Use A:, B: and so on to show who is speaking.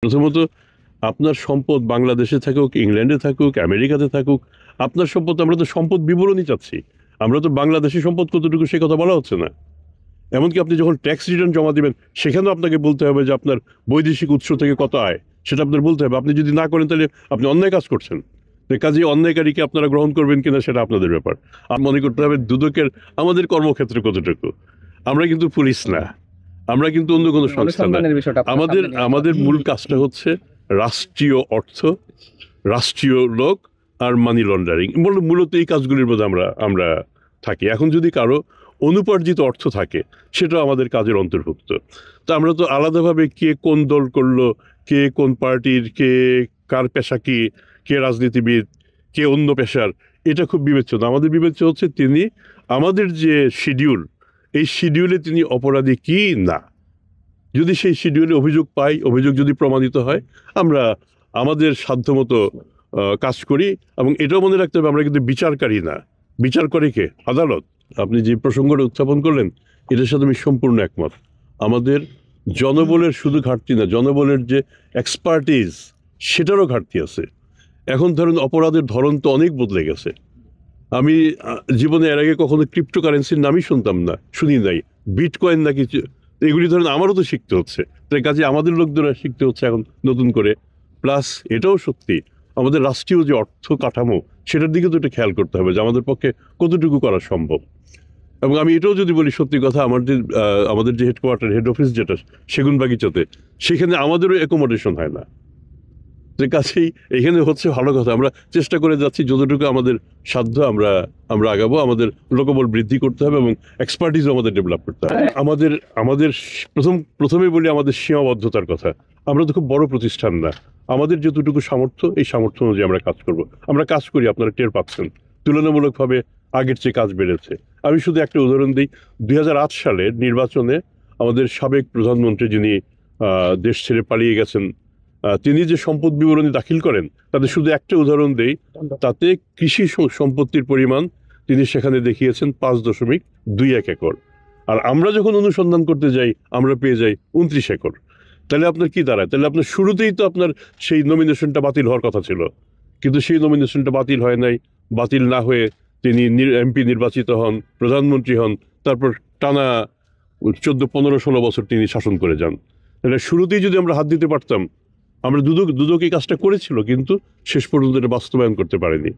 A: প্রথমত আপনার সম্পদ বাংলাদেশে থাকুক, ইংল্যান্ডে থাকুক, আমেরিকাতে থাকুক, আপনার সম্পদ, আমরা তো সম্পদ বিবরণী চাচ্ছি। আমরা তো বাংলাদেশি সম্পদ কতটুকু সে কথা বলা হচ্ছে না। এমনকি আপনি যখন ট্যাক্স রিটার্ন জমা দিবেন সেখানেও আপনাকে বলতে হবে যে আপনার বৈদেশিক উৎস থেকে কত আয় সেটা আপনার বলতে হবে। আপনি যদি না করেন তাহলে আপনি অন্যায় কাজ করছেন। কাজে অন্যায়কারীকে আপনারা গ্রহণ করবেন কিনা সেটা আপনাদের ব্যাপার। আর মনে করতে হবে দুদকের আমাদের কর্মক্ষেত্রে কতটুকু। আমরা কিন্তু পুলিশ না, আমরা কিন্তু অন্য কোনো সংস্থা না। আমাদের আমাদের মূল কাজটা হচ্ছে রাষ্ট্রীয় অর্থ, রাষ্ট্রীয় লোক আর মানি লন্ডারিং, মূলত এই কাজগুলির মধ্যে আমরা আমরা থাকি। এখন যদি কারো অনুপার্জিত অর্থ থাকে সেটাও আমাদের কাজের অন্তর্ভুক্ত। তো আমরা তো আলাদাভাবে কে কোন দল করলো, কে কোন পার্টির, কে কার পেশা কি, কে রাজনীতিবিদ, কে অন্য পেশার, এটা খুব বিবেচ্য না। আমাদের বিবেচ্য হচ্ছে তিনি আমাদের যে শিডিউল, এই শিডিউলে তিনি অপরাধী কি না। যদি সেই শিডিউলে অভিযোগ পাই, অভিযোগ যদি প্রমাণিত হয়, আমরা আমাদের সাধ্যমতো কাজ করি। এবং এটাও মনে রাখতে হবে আমরা কিন্তু বিচারকারী না, বিচার করে কে? আদালত। আপনি যে প্রসঙ্গটা উত্থাপন করলেন এটার সাথে আমি সম্পূর্ণ একমত। আমাদের জনবলের শুধু ঘাটতি না, জনবলের যে এক্সপার্টিস সেটারও ঘাটতি আছে। এখন ধরুন অপরাধের ধরন তো অনেক বদলে গেছে। আমি জীবনে এর আগে কখনো ক্রিপ্টোকারেন্সির নামই শুনতাম না, শুনি নাই। বিটকয়েন নাকি, এগুলি ধরেন আমারও তো শিখতে হচ্ছে। তাই কাজে আমাদের লোকদেরও শিখতে হচ্ছে এখন নতুন করে। প্লাস এটাও সত্যি আমাদের রাষ্ট্রীয় যে অর্থ কাঠামো সেটার দিকে তো একটু খেয়াল করতে হবে যে আমাদের পক্ষে কতটুকু করা সম্ভব। এবং আমি এটাও যদি বলি সত্যি কথা, আমাদের যে হেডকোয়ার্টার, হেড অফিস যেটা সেগুনবাগিচাতে, সেখানে আমাদেরও অ্যাকোমোডেশন হয় না। যে কাছেই এখানে হচ্ছে ভালো কথা। আমরা চেষ্টা করে যাচ্ছি যতটুকু আমাদের সাধ্য আমরা আমরা আগাবো। আমাদের লোকবল বৃদ্ধি করতে হবে এবং এক্সপার্টিসও আমাদের ডেভেলপ করতে হবে। আমাদের আমাদের প্রথমে বলি আমাদের সীমাবদ্ধতার কথা। আমরা তো খুব বড় প্রতিষ্ঠান না। আমাদের যতটুকু সামর্থ্য, এই সামর্থ্য অনুযায়ী আমরা কাজ করব। আমরা কাজ করি, আপনারা টের পাচ্ছেন তুলনামূলকভাবে আগের চেয়ে কাজ বেড়েছে। আমি শুধু একটা উদাহরণ দিই। 2008 সালের নির্বাচনে আমাদের সাবেক প্রধানমন্ত্রী, যিনি দেশ ছেড়ে পালিয়ে গেছেন, তিনি যে সম্পদ বিবরণী দাখিল করেন তাতে শুধু একটা উদাহরণ দেই, তাতে কৃষি সম্পত্তির পরিমাণ তিনি সেখানে দেখিয়েছেন 5.21 একর। আর আমরা যখন অনুসন্ধান করতে যাই আমরা পেয়ে যাই 29 একর। তাহলে আপনার কি দাঁড়ায়? তাহলে আপনার শুরুতেই তো আপনার সেই নমিনেশনটা বাতিল হওয়ার কথা ছিল, কিন্তু সেই নমিনেশনটা বাতিল হয় নাই। বাতিল না হয়ে তিনি এমপি নির্বাচিত হন, প্রধানমন্ত্রী হন, তারপর টানা 14, 15, 16 বছর তিনি শাসন করে যান। তাহলে শুরুতেই যদি আমরা হাত দিতে পারতাম। আমরা দুদক এই কাজটা করেছিল কিন্তু শেষ পর্যন্ত এটা বাস্তবায়ন করতে পারেনি।